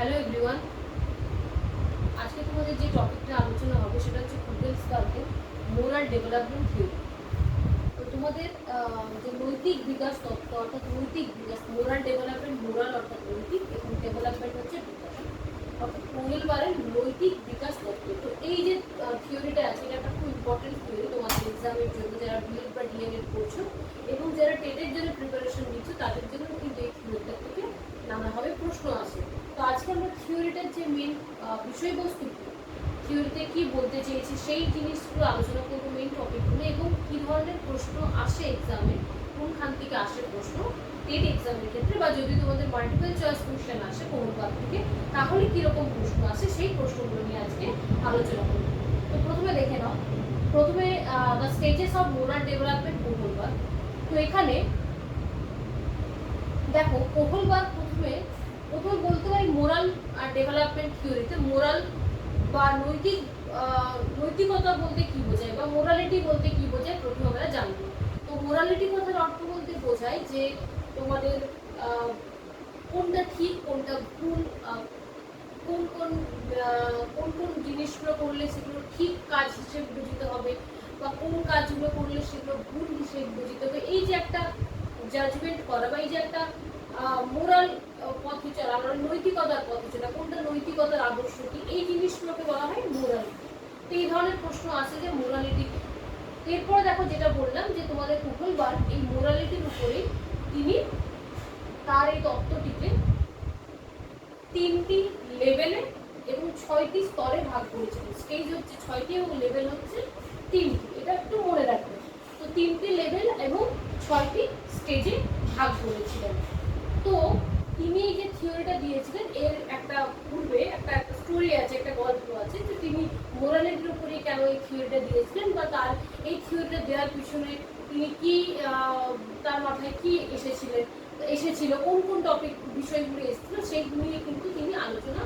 Hello everyone, আজকে তোমাদের যে টপিকটা আলোচনা হবে সেটা হচ্ছে কুগেলসবার্গের মোরাল ডেভেলপমেন্ট থিওরি। তো তোমাদের যে নৈতিক বিকাশ তত্ত্ব অর্থাৎ নৈতিক বিকাশ, মোরাল ডেভেলপমেন্ট, মোরাল অর্থাৎ নৈতিক এবং ডেভেলপমেন্ট হচ্ছে বিকাশ, অর্থাৎ কুগেলবারের নৈতিক বিকাশ তত্ত্ব। তো এই যে থিওরিটা আছে এটা একটা খুব ইম্পর্টেন্ট থিওরি তোমাদের এক্সামের জন্য, যারা বিএড বা ডিএলএড করছো এবং যারা টেটের জন্য প্রিপারেশন নিচ্ছ তাদের জন্য কিন্তু এই থিওরিটা থেকে নানাভাবে প্রশ্ন আসে। তো আজকে আমরা থিওরিটার যে মেন বিষয়বস্তু, থিওরিতে কি বলতে চেয়েছি সেই জিনিসগুলো আলোচনা করবো, মেন টপিকগুলো, এবং কী ধরনের প্রশ্ন আসে এক্সামে, কোনখান থেকে আসে প্রশ্ন টেট এক্সামের ক্ষেত্রে, বা যদি তোমাদের মাল্টিপল চয়েস কোশ্চেন আসে কোনো পার থেকে তাহলে কীরকম প্রশ্ন আসে সেই প্রশ্নগুলো নিয়ে আজকে আলোচনা করব। তো প্রথমে দেখে নাও, প্রথমে the stages of moral development Kohlberg. তো এখানে দেখো কোহলবার্গ প্রথমে বলতে পারি মোরাল ডেভেলপমেন্ট থিওরিতে মোরাল বা নৈতিকতা বলতে কি বোঝায় বা মোরালিটি বলতে কি বোঝায় প্রথমে আমরা জানবো। তো মোরালিটি কথার অর্থ বলতে বোঝায় যে তোমাদের কোনটা ঠিক কোনটা ভুল, কোন কোন কোন কোন জিনিসগুলো করলে সেগুলো ঠিক কাজ হিসেবে বিবেচিত হবে বা কোন কাজগুলো করলে সেগুলো ভুল হিসেবে বিবেচিত হবে। এই যে একটা জাজমেন্ট করা বা এই যে একটা মোরাল পথে চলা, আমরা নৈতিকতার পথে চলা, কোনটা নৈতিকতার আদর্শ কি, এই জিনিসগুলোকে বলা হয় মোরালিটি। তো এই ধরনের প্রশ্ন আসে যে মোরালিটি। এরপরে দেখো যেটা বললাম যে তোমাদের কুগলবার্গ এই মোরালিটির উপরেই তিনি তার এই তত্ত্বটিকে 3টি লেভেলে এবং 6টি স্তরে ভাগ করেছিলেন। স্টেজ হচ্ছে 6টি এবং লেভেল হচ্ছে 3টি, এটা একটু মনে রাখবেন। তো 3টি লেভেল এবং 6টি স্টেজে ভাগ করেছিলেন। তো তিনি এই যে থিওরিটা দিয়েছিলেন এর একটা পূর্বে একটা স্টোরি আছে, একটা গল্প আছে যে তিনি মোরালিটির উপরে কেন এই থিওরিটা দিয়েছিলেন বা তার এই থিওরিটা দেওয়ার পিছনে তিনি কি তার মাথায় কি এসেছিল, কোন কোন টপিক বিষয়গুলো এসেছিল সেইগুলো নিয়ে কিন্তু তিনি আলোচনা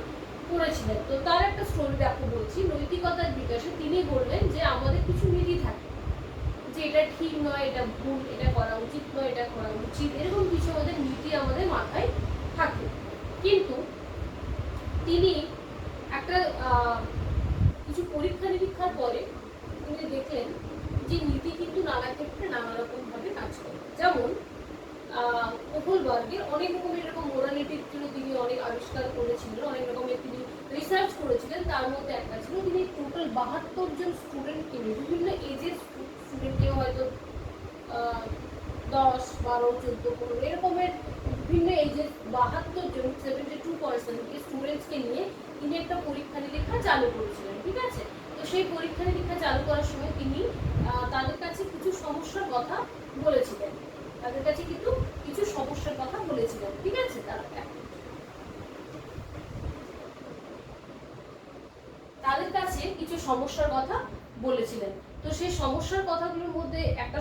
করেছিলেন। তো তার একটা স্টোরি দেখো বলছি। নৈতিকতার বিকাশে তিনি বললেন যে আমাদের কিছু নীতি থাকে, যে এটা ঠিক নয়, এটা ভুল, এটা করা উচিত নয়, এটা করা উচিত, এরকম কিছু আমাদের নীতি আমাদের মাথায় থাকে। কিন্তু তিনি একটা কিছু পরীক্ষা নিরীক্ষার পরে তিনি দেখলেন যে নীতি কিন্তু নানা ক্ষেত্রে নানা রকম ভাবে কাজ করে। যেমন কোহলবার্গের অনেক রকমের এরকম মোরালিটির জন্য তিনি অনেক আবিষ্কার করেছিলেন, অনেক রকমের তিনি রিসার্চ করেছিলেন। তার মধ্যে একটা ছিল তিনি টোটাল 72 জন স্টুডেন্টকে নিয়ে, বিভিন্ন এজের স্টুডেন্টকে, হয়তো 10, 12, 14, 15 এরকমের বিভিন্ন এজের 72 জন 72% স্টুডেন্টসকে নিয়ে তিনি একটা পরীক্ষা নিরীক্ষা চালু করেছিলেন। ঠিক আছে, তো সেই পরীক্ষা নিরীক্ষা চালু করার সময় তিনি তাদের কাছে কিছু সমস্যার কথা বলেছিলেন, ঠিক আছে। তাদের কাছে কিছু সমস্যার কথা বলেছিলেন। তো সেই সমস্যার কথাগুলোর মধ্যে একটা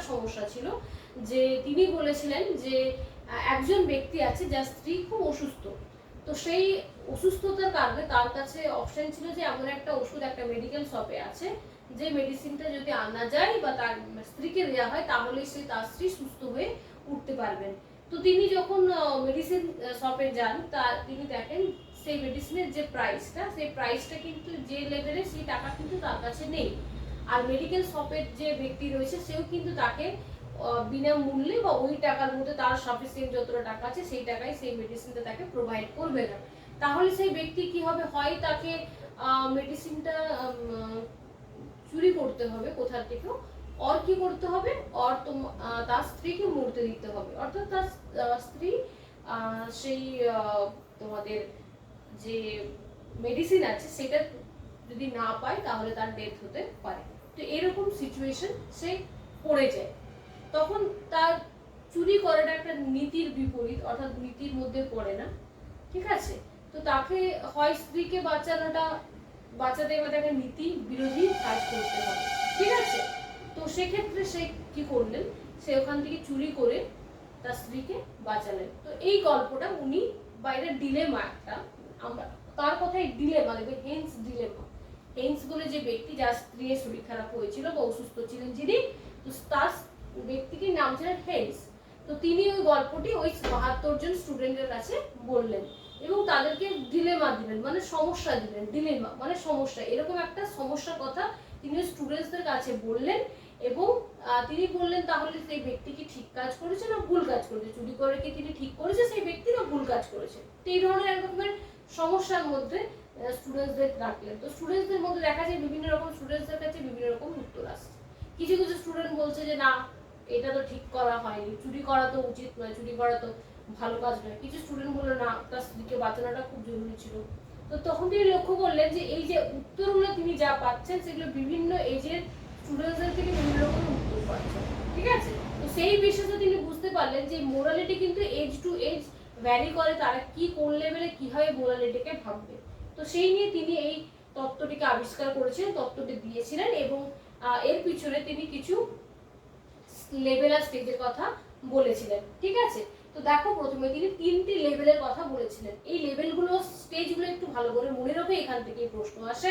সমস্যা ছিল যে তিনি বলেছিলেন যে একজন ব্যক্তি আছে যার স্ত্রী খুব অসুস্থ। তো সেই অসুস্থতার কারণে তার কাছে অপশন ছিল যে এমন একটা ওষুধ একটা মেডিকেল শপে আছে, যে মেডিসিনটা যদি আনা যায় বা তার স্ত্রীকে দেওয়া হয় তাহলে তার স্ত্রী সুস্থ হয়ে উঠতে পারবেন। তো তিনি যখন মেডিসিন শপে যান তিনি দেখেন সেই মেডিসিনের যে প্রাইসটা কিন্তু যে লেভেলে সেই টাকা কিন্তু তার কাছে নেই। আর মেডিকেল শপের যে ব্যক্তি রয়েছে সেও কিন্তু তাকে বিনামূল্যে বা ওই টাকার মধ্যে তার সাফিসিয়েন্ট যতটা টাকা আছে সেই টাকায় সেই মেডিসিনটা তাকে প্রোভাইড করবে না। তাহলে সেই ব্যক্তি কি হবে, হয় তাকে মেডিসিনটা চুরি করতে হবে কোথা থেকেও, কি করতে হবে, তার স্ত্রীকে মরতে দিতে হবে। অর্থাৎ তার স্ত্রী সেই তোমাদের যে মেডিসিন আছে সেটা যদি না পায় তাহলে তার ডেথ হতে পারে। তো এরকম সিচুয়েশন সে পড়ে যায়। তখন তার চুরি করাটা একটা নীতির বিপরীত, অর্থাৎ নীতির মধ্যে পড়ে না। ঠিক আছে, তো তাকে হয় স্ত্রীকে বাঁচাতে হবে, তাকে নীতি বিরোধী কাজ করতে হবে। ঠিক আছে, তো সেক্ষেত্রে সে কি করলেন, সে ওখান থেকে চুরি করে তার স্ত্রীকে বাঁচালেন। তো এই গল্পটা উনি বাইরে ডিলেমা একটা, আমরা তার কথাই ডিলেমা লিখবে, হেইন্স বলে যে ব্যক্তি যার স্ত্রীর শরীর খারাপ হয়েছিল বা অসুস্থ ছিলেন যিনি, তো তার ব্যক্তিটির নাম ছিলেন হেইন্স। তো তিনি ওই গল্পটি ওই ৭২ জন স্টুডেন্টের কাছে বললেন এবং তাদেরকে ডিলেমা দিলেন, মানে সমস্যা দিলেন। ডিলেমা মানে সমস্যা, এরকম একটা সমস্যার কথা তিনি স্টুডেন্টসদের কাছে বললেন এবং তিনি বললেন তাহলে সেই ব্যক্তি কি ঠিক কাজ করেছে না ভুল কাজ করেছে, চুরি করে কি তিনি ঠিক করেছে সেই ব্যক্তি না ভুল কাজ করেছে। তো এই ধরনের এক রকমের সমস্যার মধ্যে স্টুডেন্টসদের রাখলেন। তো স্টুডেন্টসদের মধ্যে দেখা যায় বিভিন্ন রকম স্টুডেন্টসদের কাছে বিভিন্ন রকম উত্তর আসছে। কিছু কিছু স্টুডেন্ট বলছে যে না এটা তো ঠিক করা হয়নি, চুরি করা তো উচিত নয়, চুরি করা তো ভালো কাজ নয়। কিছু স্টুডেন্ট বললো না তার স্ত্রীকে বাঁচানোটা খুব জরুরি ছিল। তো তখন তিনি লক্ষ্য করলেন যে এই যে উত্তরগুলো তিনি যা পাচ্ছেন সেগুলো বিভিন্ন এজের স্টুডেন্টসদের থেকে বিভিন্ন রকমের উত্তর পাচ্ছেন, ঠিক আছে। তো সেই বিষয়টা তিনি বুঝতে পারলেন যে মোরালিটি কিন্তু এজ টু এজ ভ্যারি করে, তারা কি কোন লেভেলে কিভাবে মোরালিটিকে ভাববে। তো সেই নিয়ে তিনি এই তত্ত্বটিকে আবিষ্কার করেছিলেন, তত্ত্বটি দিয়েছিলেন এবং এর পিছনে তিনি কিছু লেভেল আর স্টেজের কথা বলেছিলেন, ঠিক আছে। তো দেখো প্রথমে তিনি 3টি লেভেলের কথা বলেছিলেন। এই লেভেলগুলো স্টেজগুলো একটু ভালো করে মনে রাখো, এখান থেকে প্রশ্ন আসে।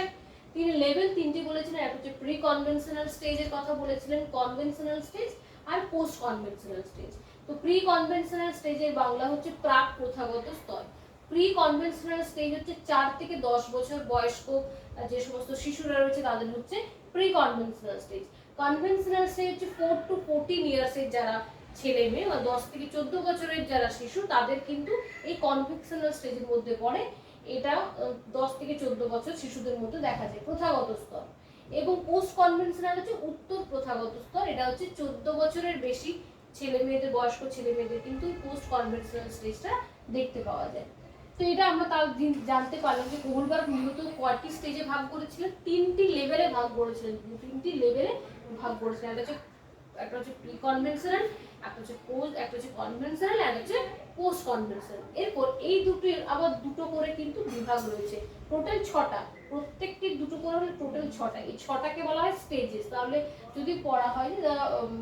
তিনি লেভেল 3টি বলেছিলেন, একটা হচ্ছে প্রি কনভেনশনাল স্টেজের কথা বলেছিলেন, কনভেনশনাল স্টেজ আর পোস্ট কনভেনশনাল স্টেজ। তো প্রি কনভেনশনাল স্টেজের বাংলা হচ্ছে প্রাক প্রথাগত স্তর। প্রি কনভেনশনাল স্টেজ হচ্ছে 4 থেকে 10 বছর বয়স্ক যে সমস্ত শিশুরা রয়েছে তাদের হচ্ছে pre conventional stage. Conventional stage হচ্ছে 4 to 14 ইয়ার্সের যারা ছেলে মেয়ে বা 10 থেকে 14 বছরের যারা শিশু তাদের কিন্তু এই কনভেনশনাল স্টেজের মধ্যে পড়ে। এটা 10 থেকে 14 বছর শিশুদের মধ্যে দেখা যায় প্রথাগত স্তর। এবং পোস্ট কনভেনশনাল হচ্ছে উত্তর প্রথাগত স্তর, এটা হচ্ছে 14 বছরের বেশি ছেলে মেয়েদের, বয়স্ক ছেলে মেয়েদের কিন্তু পোস্ট কনভেনশনাল স্টেজটা দেখতে পাওয়া যায়। তো এটা আমরা তার জানতে পারলাম যে কোহলবার্গ মূলত কয়টি স্টেজে ভাগ করেছিলেন, 3টি লেভেলে ভাগ করেছিলেন, 3টি লেভেলে ভাগ করেছিলেন। একটা হচ্ছে প্রি কনভেনশনাল, একটা হচ্ছে পোস্ট, একটা হচ্ছে কনভেনশনাল, একটা হচ্ছে পোস্ট কনভেনশনাল। এরপর এই দুটো আবার দুটো করে কিন্তু বিভাগ রয়েছে, টোটাল 6টা, প্রত্যেকটি দুটো করে হলে টোটাল 6টা। এই 6টাকে বলা হয় স্টেজেস। তাহলে যদি পড়া হয় যে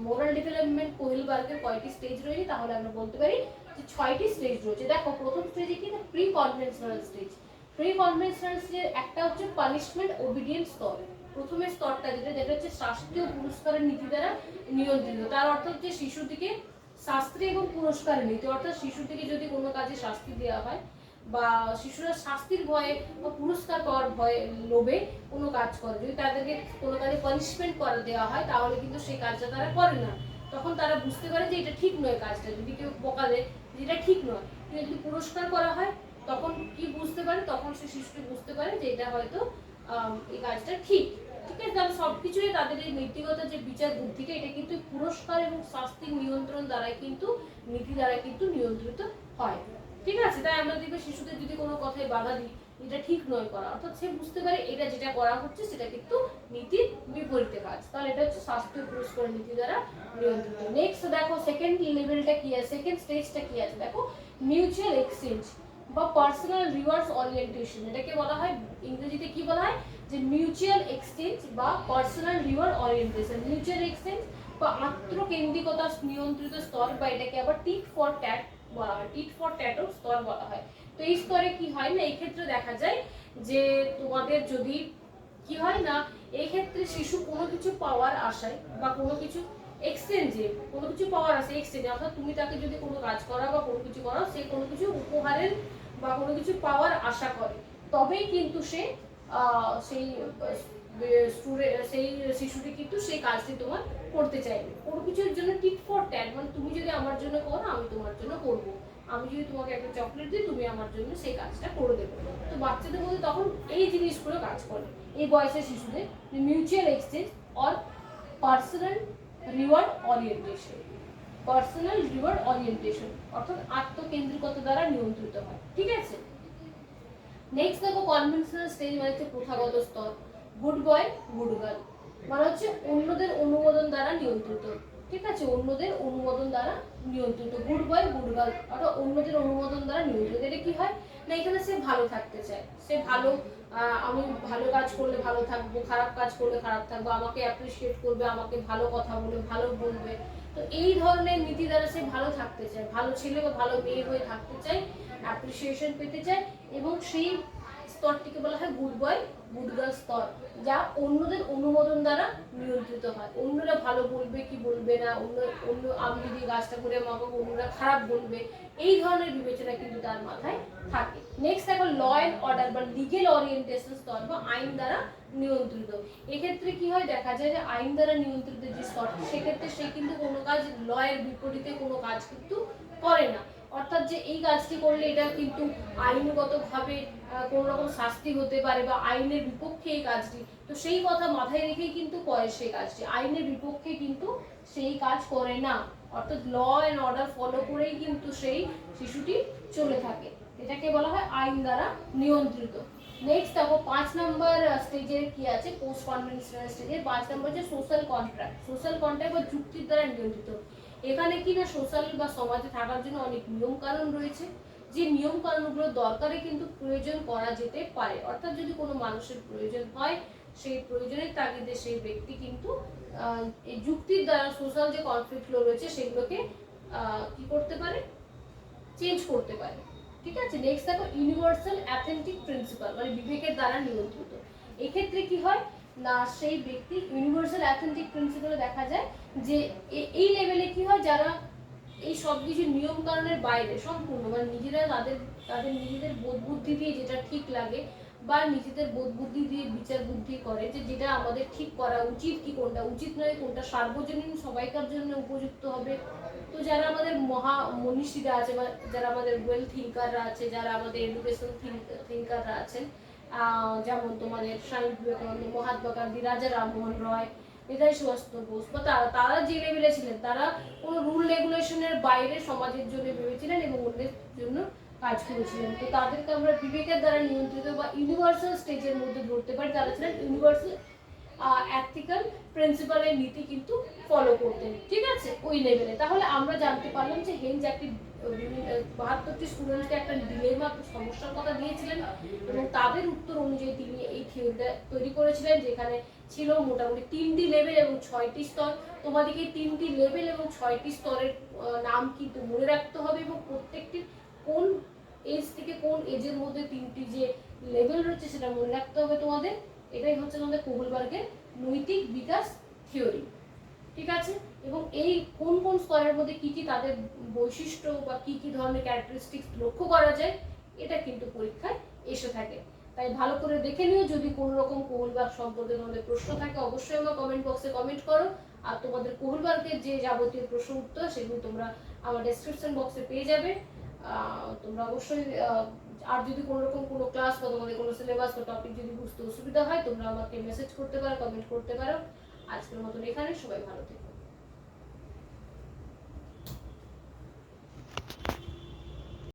মোরাল ডেভেলপমেন্ট কোহেলবার্গের কয়টি স্টেজ রয়েছে তাহলে আমরা বলতে পারি যে 6টি স্টেজ রয়েছে। দেখো প্রথম স্টেজে কি না pre conventional stage. Pre conventional স্টেজের একটা হচ্ছে পানিশমেন্ট ওবিডিয়েন্স স্তর। প্রথমের স্তরটা যেটা হচ্ছে শাস্তি ও পুরস্কারের নীতি দ্বারা নিয়ন্ত্রিত। তার অর্থ হচ্ছে শিশুটিকে শাস্তি এবং পুরস্কারের নীতি, অর্থাৎ শিশুটিকে যদি কোনো কাজে শাস্তি দেওয়া হয় বা শিশুরা শাস্তির ভয়ে বা পুরস্কার পাওয়ার ভয়ে লোভে কোনো কাজ করে, যদি তাদেরকে কোনো কাজে পানিশমেন্ট করে দেওয়া হয় তাহলে কিন্তু সেই কাজটা তারা করে না। তখন তারা বুঝতে পারে যে এটা ঠিক নয় কাজটা, যদি কেউ বকা দেয় যেটা ঠিক নয়। কিন্তু যদি পুরস্কার করা হয় তখন কি বুঝতে পারে, তখন সে শিশুটি বুঝতে পারে যে এটা হয়তো এই কাজটা ঠিক, ঠিক আছে। তাহলে সবকিছুই তাদের এই নীতিগত যে বিচার বুদ্ধিটা এটা কিন্তু পুরস্কার এবং শাস্তির নিয়ন্ত্রণ দ্বারাই কিন্তু নীতি দ্বারা কিন্তু নিয়ন্ত্রিত হয়, ঠিক আছে। তাই আমরা দেখবে শিশুদের যদি কোনো কথায় বাধা দিই এটা ঠিক নয় করা, অর্থাৎ সে বুঝতে পারে এটা যেটা করা হচ্ছে সেটা কিন্তু নীতির বিপরীতে কাজ, তাহলে এটা হচ্ছে শাস্তি ও পুরস্কার নীতি দ্বারা নিয়ন্ত্রিত। নেক্সট দেখো সেকেন্ড লেভেলটা কি আছে, সেকেন্ড স্টেজটা কি আছে দেখো, মিউচুয়াল এক্সচেঞ্জ বা পার্সোনাল রিওয়ার্ডস ওরিয়েন্টেশন। এটাকে বলা হয় ইংরেজিতে কি বলা হয় যে মিউচুয়াল এক্সচেঞ্জ বা personal reward orientation. Mutual exchange বা আত্মকেন্দ্রিকতা নিয়ন্ত্রিত স্তর বা এটাকে আবার টিট ফর ট্যাট বলা হয়, টিট ফর ট্যাটো স্তর বলা হয়। তো এই স্তরে কি হয় না, এই ক্ষেত্রে দেখা যায় যে তোমাদের যদি কি হয় না, এই ক্ষেত্রে শিশু কোনো কিছু পাওয়ার আশায় বা কোনো কিছু এক্সচেঞ্জে, কোনো কিছু পাওয়ার আছে এক্সচেঞ্জে, অর্থাৎ তুমি তাকে যদি কোনো কাজ করা বা কোনো কিছু করাও সে কোনো কিছু উপহারের বা কোনো কিছু পাওয়ার আশা করে, তবেই কিন্তু সে সেই সেই শিশুটি কিন্তু সেই কাজটি তোমার করতে চাইবে। কোনো কিছুর জন্য টিট ফর ট্যাট, মানে তুমি যদি আমার জন্য করো আমি তোমার জন্য করবো, আমি যদি তোমাকে একটা চকলেট দিই তুমি আমার জন্য সেই কাজটা করে দেবে। তো বাচ্চাদের মধ্যে তখন এই জিনিসগুলো কাজ করে এই বয়সের শিশুদের, mutual exchange or personal reward orientation. Personal reward orientation অর্থাৎ আত্মকেন্দ্রিকতা দ্বারা নিয়ন্ত্রিত হয়, ঠিক আছে। নেক্সট দেখো কনভেনশনাল স্টেজ মানে হচ্ছে প্রথাগত স্তর। গুড বয় গুড গার্ল মানে হচ্ছে অন্যদের অনুমোদন দ্বারা নিয়ন্ত্রিত, ঠিক আছে, অন্যদের অনুমোদন দ্বারা নিয়ন্ত্রিত। গুড বয় গুড গার্ল অর্থাৎ অন্যদের অনুমোদন দ্বারা নিয়ন্ত্রিত। এটা কি হয় না, এখানে সে ভালো থাকতে চায়, সে ভালো, আমি ভালো কাজ করলে ভালো থাকবো, খারাপ কাজ করলে খারাপ থাকবো, আমাকে অ্যাপ্রিসিয়েট করবে, আমাকে ভালো কথা বলে ভালো বলবে। তো এই ধরনের নীতি দ্বারা সে ভালো থাকতে চায়, ভালো ছেলে বা ভালো মেয়ে হয়ে থাকতে চায়, অ্যাপ্রিসিয়েশন পেতে চায় এবং সেই স্তরটিকে বলা হয় গুড বয় গুড গার্ল স্তর, যা অন্যদের অনুমোদন দ্বারা নিয়ন্ত্রিত হয়। অন্যরা ভালো বলবে কি বলবে না, অন্য আমি যদি গাছটা করে আমাকে অন্যরা খারাপ বলবে, এই ধরনের বিবেচনা কিন্তু তার মাথায় থাকে। নেক্সট দেখো ল অ্যান্ড অর্ডার বা লিগেল ওরিয়েন্টেশন স্তর বা আইন দ্বারা নিয়ন্ত্রিত। এক্ষেত্রে কি হয়, দেখা যায় যে আইন দ্বারা নিয়ন্ত্রিত যে স্তর, সেক্ষেত্রে সে কিন্তু কোনো কাজ ল এর বিপরীতে কোনো কাজ কিন্তু করে না। অর্থাৎ যে এই কাজটি করলে এটা কিন্তু আইনগতভাবে কোনো রকম শাস্তি হতে পারে বা আইনের বিপক্ষে এই কাজটি, তো সেই কথা মাথায় রেখেই কিন্তু করে সেই কাজটি, আইনের বিপক্ষে কিন্তু সেই কাজ করে না। অর্থাৎ ল অ্যান্ড অর্ডার ফলো করেই কিন্তু সেই শিশুটি চলে থাকে, এটাকে বলা হয় আইন দ্বারা নিয়ন্ত্রিত। নেক্সট দেখো 5 নম্বর স্টেজে কি আছে, পোস্ট কনভেনশনাল স্টেজে 5 নম্বর যে সোশ্যাল কন্ট্রাক্ট। সোশ্যাল কন্ট্রাক্ট বা চুক্তির দ্বারা নিয়ন্ত্রিত। এখানে কি না সোশ্যাল বা সমাজে থাকার জন্য অনেক নিয়ম কানুন রয়েছে, যে নিয়ম কানুনগুলো দরকারে কিন্তু প্রয়োজন করা যেতে পারে। অর্থাৎ যদি কোনো মানুষের প্রয়োজন হয়, সেই প্রয়োজনের তাগিদে সেই ব্যক্তি কিন্তু এই যুক্তির দ্বারা সোশ্যাল যে কনফ্লিক্টগুলো রয়েছে সেগুলোকে কি করতে পারে, চেঞ্জ করতে পারে। ঠিক আছে, নেক্সট দেখো ইউনিভার্সাল অ্যাথেন্টিক প্রিন্সিপাল মানে বিবেকের দ্বারা নিয়ন্ত্রিত। এক্ষেত্রে কি হয় না, সেই ব্যক্তি ইউনিভার্সাল অ্যাথেন্টিক প্রিন্সিপালে দেখা যায় যে এই লেভেলে কি হয়, যারা এই সব কিছু নিয়ম কানুনের বাইরে সম্পূর্ণ মানে নিজেরা তাদের নিজেদের বোধ বুদ্ধি দিয়ে যেটা ঠিক লাগে বা নিজেদের বোধ বুদ্ধি দিয়ে বিচার বুদ্ধি করে যে যেটা আমাদের ঠিক করা উচিত কি কোনটা উচিত নয়, কোনটা সার্বজনীন সবাইকার জন্য উপযুক্ত হবে। তো যারা আমাদের মহা মনীষীরা আছে বা যারা আমাদের ওয়েল থিঙ্কাররা আছে, যারা আমাদের এডুকেশন থিঙ্কাররা আছেন, যেমন তোমাদের স্বামী বিবেকানন্দ, মহাত্মা গান্ধী, রাজা রামমোহন রয়, নেতাজি সুভাষচন্দ্র বোস, বা তারা যে লেভেলে ছিলেন, তারা কোনো রুল রেগুলেশনের বাইরে সমাজের জন্য ভেবেছিলেন এবং অন্যের জন্য কাজ করেছিলেন। তো তাদেরকে আমরা বিবেকের দ্বারা নিয়ন্ত্রিত বা ইউনিভার্সাল স্টেজের মধ্যে ধরতে পারি। তারা ছিলেন ইউনিভার্সাল এথিক্যাল প্রিন্সিপালের নীতি কিন্তু ফলো করতেন। ঠিক আছে, ওই লেভেলে। তাহলে আমরা জানতে পারলাম যে হেঞ্জ একটি 72টি স্টুডেন্টকে একটা ডিলেমা সমস্যার কথা দিয়েছিলেন এবং তাদের উত্তর অনুযায়ী তিনি এই থিওরিটা তৈরি করেছিলেন, যেখানে ছিল মোটামুটি 3টি লেভেল এবং 6টি স্তর। তোমাদেরকে 3টি লেভেল এবং 6টি স্তরের নাম কিন্তু মনে রাখতে হবে এবং প্রত্যেকটি কোন এজ থেকে কোন এজের মধ্যে 3টি যে লেভেল রয়েছে সেটা মনে রাখতে হবে তোমাদের। এটাই হচ্ছে তোমাদের কোহলবার্গের নৈতিক বিকাশ থিওরি। ঠিক আছে, এবং এই কোন কোন স্তরের মধ্যে কি কি তাদের বৈশিষ্ট্য বা কি কি ধরনের ক্যারেক্টারিস্টিক্স লক্ষ্য করা যায়, এটা কিন্তু পরীক্ষায় এসে থাকে। তাই ভালো করে দেখে নিও। যদি কোনো রকম কোহলবার্গ সম্পর্কে তোমাদের প্রশ্ন থাকে অবশ্যই আমার কমেন্ট বক্সে কমেন্ট করো। আর তোমাদের কোহলবার্গের যে যাবতীয় প্রশ্ন উত্তর সেগুলো তোমরা আমার ডেসক্রিপশন বক্সে পেয়ে যাবে। তোমরা অবশ্যই আর যদি কোনো রকম কোনো ক্লাস বা তোমাদের কোনো সিলেবাস বা টপিক যদি বুঝতে অসুবিধা হয়, তোমরা আমাকে মেসেজ করতে পারো, কমেন্ট করতে পারো। আজকের মতন এখানে, সবাই ভালো থেকো।